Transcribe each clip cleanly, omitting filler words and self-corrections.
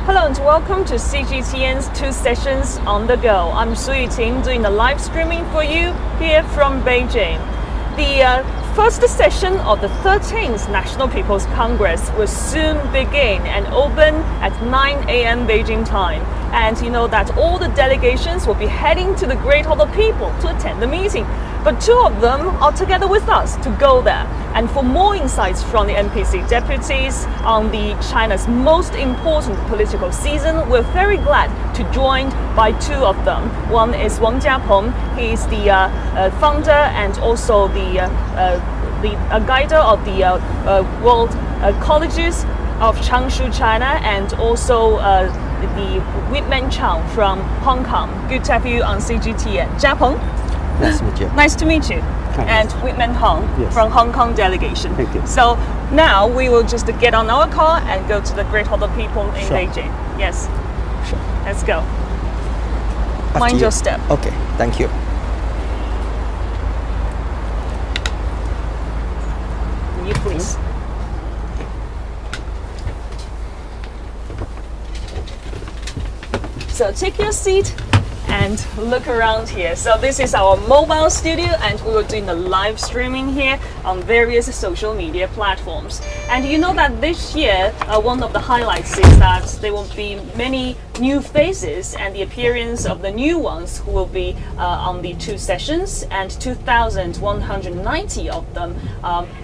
Hello and welcome to CGTN's 2 sessions on the go. I'm Su Yuting doing the live streaming for you here from Beijing. The first session of the 13th National People's Congress will soon begin and open at 9 a.m. Beijing time. And you know that all the delegations will be heading to the Great Hall of People to attend the meeting. But 2 of them are together with us to go there. And for more insights from the NPC deputies on China's most important political season, we're very glad to be joined by 2 of them. One is Wang Jiapeng. He is the founder and also the guider of the World Colleges of Changshu, China, and also the Witman Hung from Hong Kong. Good to have you on CGTN. Jiapeng. Nice to meet you. Nice to meet you. And Witman Hung from Hong Kong delegation. Thank you. So now we will just get on our car and go to the Great Hall of People in Beijing. Yes. Sure. Let's go. Mind your step. Okay, thank you. You please. So take your seat and look around here. So this is our mobile studio and we were doing the live streaming here on various social media platforms. And you know that this year, one of the highlights is that there will be many new faces and the appearance of the new ones who will be on the 2 sessions, and 2,190 of them,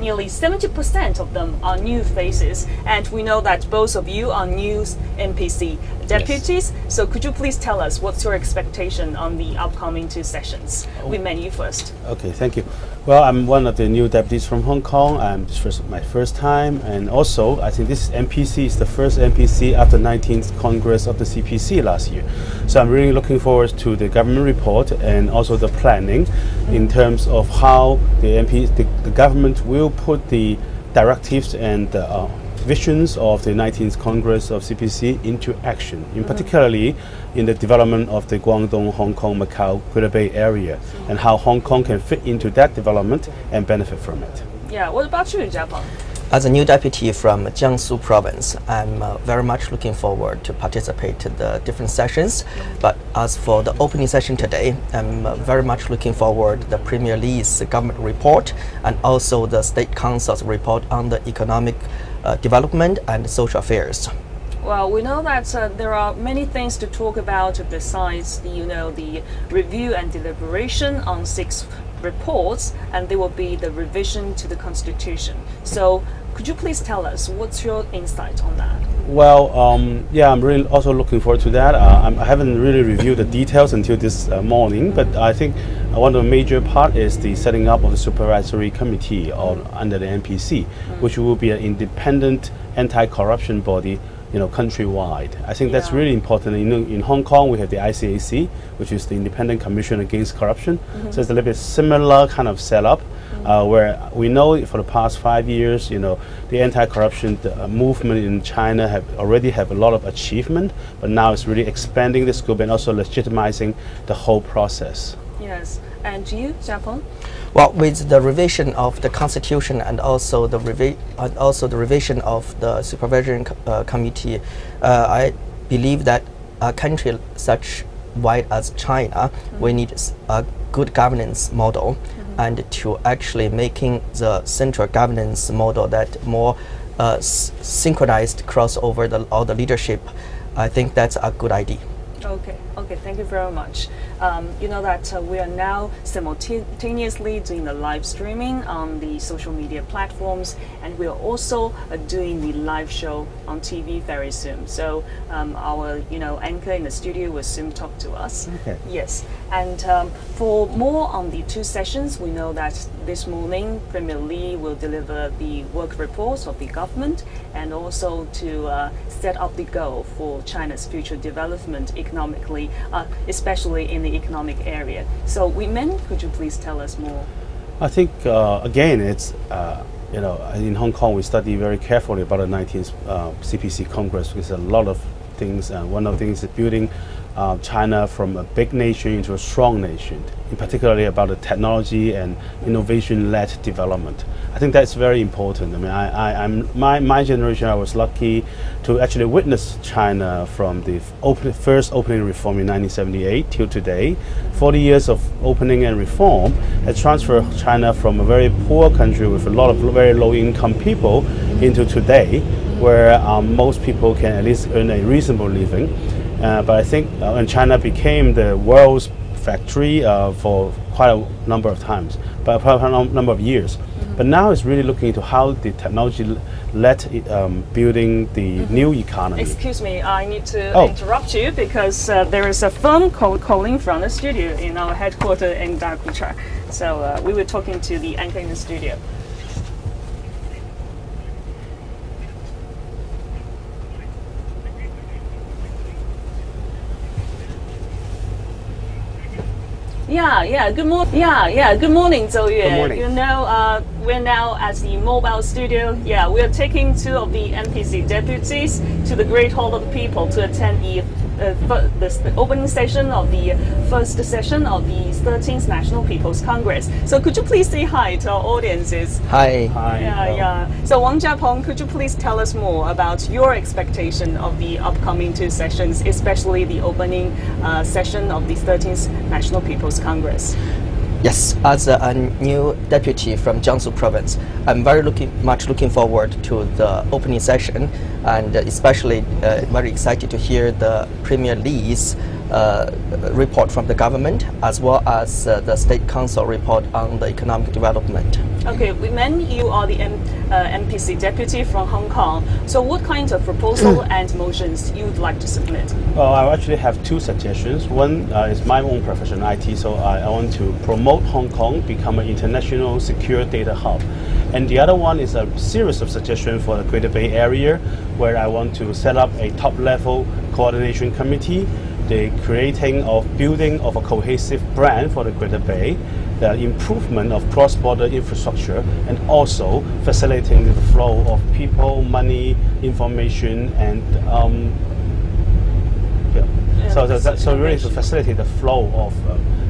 nearly 70% of them are new faces. And we know that both of you are new NPC deputies. Yes. So could you please tell us what's your expectation on the upcoming 2 sessions? Witman, you first. Okay, thank you. Well, I'm one of the new deputies from Hong Kong. This is my first time, and also I think this NPC is the first NPC after 19th Congress of the CPC last year. So I'm really looking forward to the government report and also the planning in terms of how the government will put the directives and visions of the 19th Congress of CPC into action, in particularly in the development of the Guangdong-Hong, Kong-Macao Greater Bay Area, and how Hong Kong can fit into that development and benefit from it. Yeah, what about you, Jiapeng? As a new deputy from Jiangsu province, I'm very much looking forward to participate in the different sessions. But as for the opening session today, I'm very much looking forward to the Premier Lee's government report and also the State Council's report on the economic development and social affairs. Well, we know that there are many things to talk about besides the review and deliberation on 6 reports, and there will be the revision to the Constitution. So could you please tell us what's your insight on that? Well, yeah, I'm really also looking forward to that. I haven't really reviewed the details until this morning, but I think one of the major part is the setting up of the supervisory committee under the NPC, which will be an independent anti-corruption body, countrywide. I think that's really important. In Hong Kong, we have the ICAC, which is the Independent Commission Against Corruption. So it's a little bit similar kind of setup, where we know for the past 5 years, the anti-corruption movement in China already have a lot of achievement, but now it's really expanding the scope and also legitimizing the whole process. Yes, and you, Jiapeng? Well, with the revision of the Constitution and also the revision of the Supervision Committee, I believe that a country such wide as China, we need a good governance model, and to actually making the central governance model that more synchronized across over all the leadership. I think that's a good idea. Okay, thank you very much. You know that we are now simultaneously doing the live streaming on the social media platforms, and we are also doing the live show on TV very soon. So our anchor in the studio will soon talk to us. Okay. Yes, and for more on the 2 sessions, we know that this morning Premier Lee will deliver the work reports of the government and also to set up the goal for China's future development economically, especially in the economic area. So Witman, could you please tell us more? I think again, it's in Hong Kong we study very carefully about the 19th CPC Congress because a lot of things, and one of the things is building China from a big nation into a strong nation, in particularly about the technology and innovation-led development. I think that's very important. I mean, my generation, I was lucky to actually witness China from the first opening reform in 1978 till today. 40 years of opening and reform has transferred China from a very poor country with a lot of very low-income people into today, where most people can at least earn a reasonable living. But I think when China became the world's factory for quite a number of times, but quite a number of years. But now it's really looking into how the technology led building the new economy. Excuse me, I need to interrupt you because there is a phone calling from the studio in our headquarters in Dakucha. So we were talking to the anchor in the studio. Good morning, Zhou Yue. Good morning. You know, we're now at the mobile studio. Yeah, we are taking 2 of the NPC deputies to the Great Hall of the People to attend the opening session of the first session of the 13th National People's Congress. So could you please say hi to our audiences? Hi. Yeah. So Wang Jiapeng, could you please tell us more about your expectation of the upcoming 2 sessions, especially the opening session of the 13th National People's Congress? Yes, as a new deputy from Jiangsu province, I'm very much looking forward to the opening session, and especially very excited to hear the Premier Li's report from the government, as well as the State Council report on the economic development. Okay, Witman, you are the NPC deputy from Hong Kong. So what kind of proposal and motions you would like to submit? Well, I actually have 2 suggestions. One is my own profession, IT, so I want to promote Hong Kong become an international secure data hub. And the other one is a series of suggestions for the Greater Bay Area, where I want to set up a top-level coordination committee, the building of a cohesive brand for the Greater Bay, the improvement of cross-border infrastructure, and also facilitating the flow of people, money, information, and so really to facilitate the flow of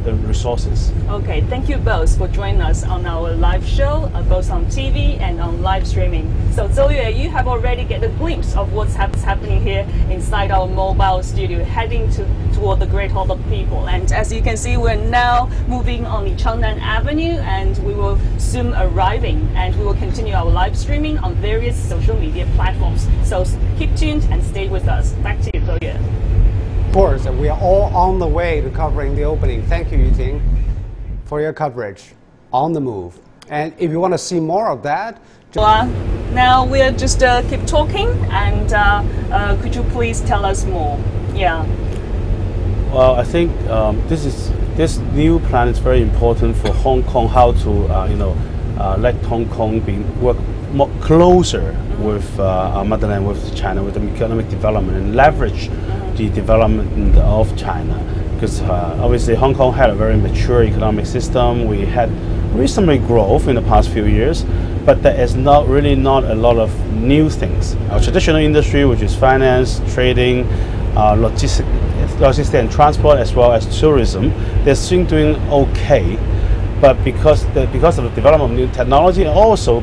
the resources. Okay, thank you both for joining us on our live show, both on TV and on live streaming. So Zhou Yue, you have already get a glimpse of what's happening here inside our mobile studio, heading toward the Great Hall of People. And as you can see, we're now moving on the Changnan Avenue, and we will soon arriving, and we will continue our live streaming on various social media platforms. So keep tuned and stay with us. Back to you, Zhou Yue. Of course, we are all on the way to covering the opening. Thank you, Yuting, for your coverage on the move. And if you want to see more of that, now we'll just keep talking, and could you please tell us more? Yeah. Well, I think this new plan is very important for Hong Kong. How to let Hong Kong work more closer with our motherland, with China, with the economic development, and leverage the development of China. Because obviously Hong Kong had a very mature economic system. We had reasonable growth in the past few years, but there is not a lot of new things. Our traditional industry, which is finance, trading, logistics and transport, as well as tourism, they're still doing okay. But because of the development of new technology, and also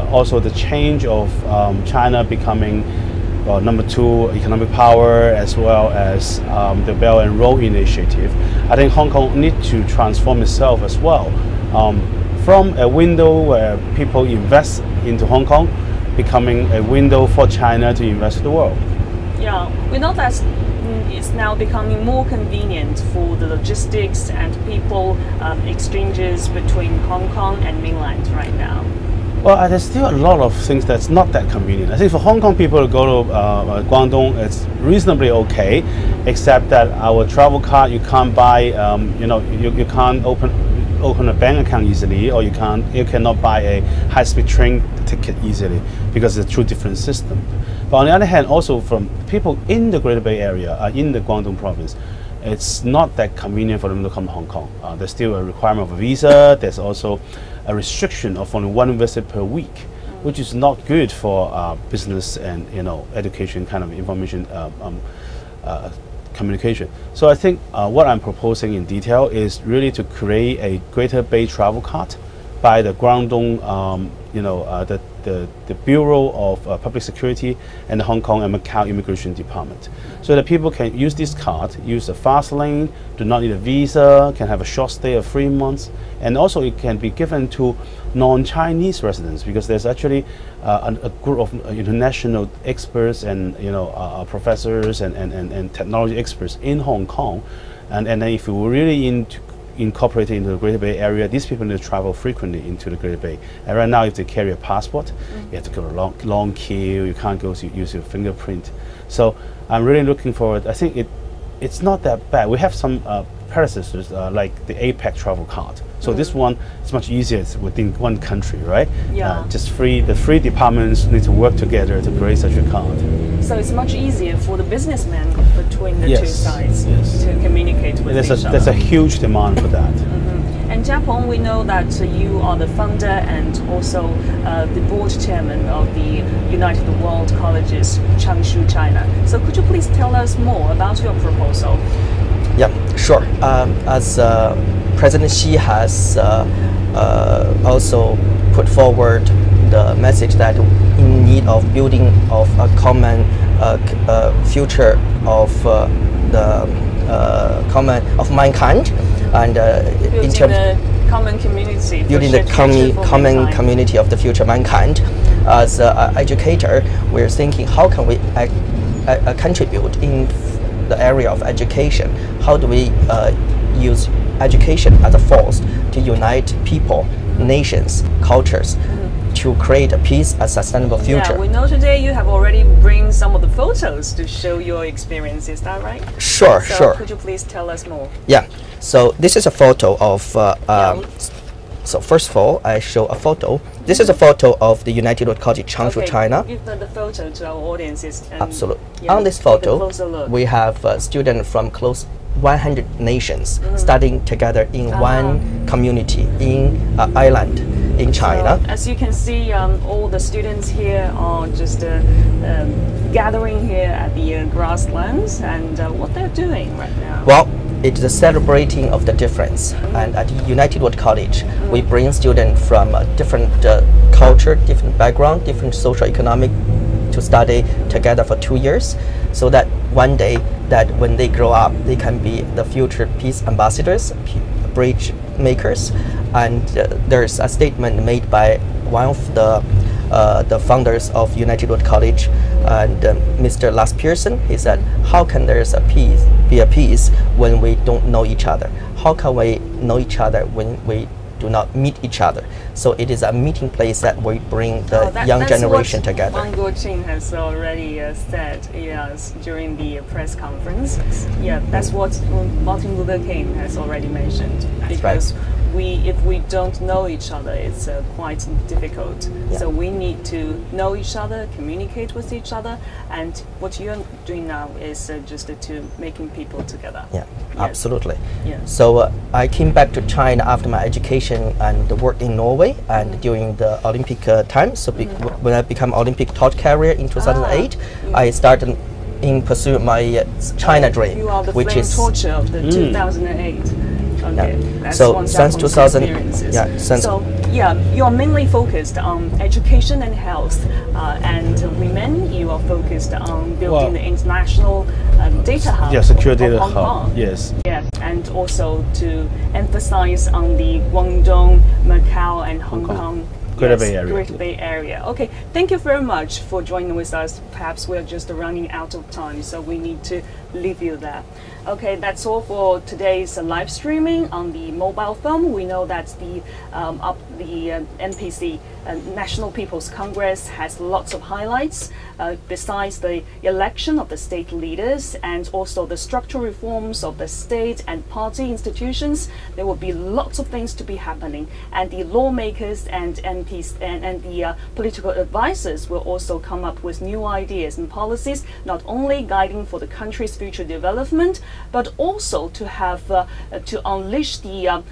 also the change of China becoming number 2 economic power, as well as the Belt and Road Initiative, I think Hong Kong needs to transform itself as well. From a window where people invest into Hong Kong, becoming a window for China to invest in the world. Yeah, we know that it's now becoming more convenient for the logistics and people exchanges between Hong Kong and mainland right now. Well, there's still a lot of things that's not that convenient. I think for Hong Kong people to go to Guangdong, it's reasonably okay, except that our travel card, you can't buy, you can't open a bank account easily, or you cannot buy a high-speed train ticket easily, because it's a two different system. But on the other hand, also from people in the Greater Bay Area, in the Guangdong province, it's not that convenient for them to come to Hong Kong. There's still a requirement of a visa. There's also a restriction of only 1 visit per week. which is not good for business and education kind of information communication. So I think what I'm proposing in detail is really to create a Greater Bay travel card by the Guangdong, the Bureau of Public Security and the Hong Kong and Macau Immigration Department, so that people can use this card, use a fast lane, do not need a visa, can have a short stay of 3 months, and also it can be given to non-Chinese residents, because there's actually a group of international experts and professors and technology experts in Hong Kong, and then if we were really incorporated into the Greater Bay Area, these people need to travel frequently into the Greater Bay. And right now, if they carry a passport, you have to go a long queue. You can't go use your fingerprint. So I'm really looking forward. I think it's not that bad. We have some predecessors like the APEC travel card. So this one is much easier. It's within one country, right? Yeah. The three departments need to work together to create such a card. So it's much easier for the businessmen between the two Yes, sides yes. to communicate with each other. There's a huge demand for that. And Jiapeng, we know that you are the founder and also the board chairman of the United World Colleges, Changshu, China. So could you please tell us more about your proposal? Yeah, sure. As President Xi has also put forward the message that in need of building of a common future of mankind, and in terms the common community, building the common community of the future mankind. As an educator, we're thinking how can we contribute in the area of education? How do we use education as a force to unite people, nations, cultures, to create a peace and sustainable future? Yeah, we know today you have already bring some of the photos to show your experience. Is that right? Sure, so sure. Could you please tell us more? Yeah. So this is a photo of. So first of all, I show a photo. This is a photo of the United World College, Changshu, China. Give the photo to our audiences. Absolutely. Yeah, on this take a photo, closer look. we have students from close 100 nations studying together in one community in an island in China. So, as you can see, all the students here are just gathering here at the grasslands, and what they're doing right now. Well, it's a celebrating of the difference. And at the United World College, we bring students from different culture, different background, different social economic to study together for 2 years, so that one day, that when they grow up, they can be the future peace ambassadors, bridge makers. And there's a statement made by one of the founders of United World College, and Mr. Lars Pearson. He said, how can there be a peace when we don't know each other? How can we know each other when we do not meet each other? So it is a meeting place that we bring the young generation together. Wang Jiapeng has already said, yes, during the press conference. Yeah, that's what Martin Luther King has already mentioned. Because if we don't know each other, it's quite difficult. Yeah. So we need to know each other, communicate with each other, and what you're doing now is just to making people together. Yeah, Yes. absolutely. Yeah. So I came back to China after my education and worked in Norway and during the Olympic time. So when I became Olympic torch carrier in 2008, I started in pursuit my China dream, You are the which flame is torture of the 2008. Okay, that's so one since Japanese 2000, experiences. yeah, since So yeah, you're mainly focused on education and health, and women, you are focused on building the international data hub. Yeah, secure of data Hong hub. Kong. Yes. Yes, and also to emphasize on the Guangdong, Macau, and Hong Kong. Greater Bay Area. Greater Bay Area. Okay, thank you very much for joining with us. Perhaps we're just running out of time, so we need to leave you there. Okay, that's all for today's live streaming on the mobile phone. We know that the NPC, National People's Congress, has lots of highlights. Besides the election of the state leaders and also the structural reforms of the state and party institutions, there will be lots of things to be happening. And the lawmakers and MPs and the political advisors will also come up with new ideas and policies, not only guiding for the country's future development, but also to have to unleash the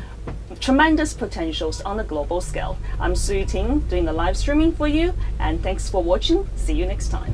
tremendous potentials on a global scale. I'm Su Yuting doing the live streaming for you, and thanks for watching. See you next time.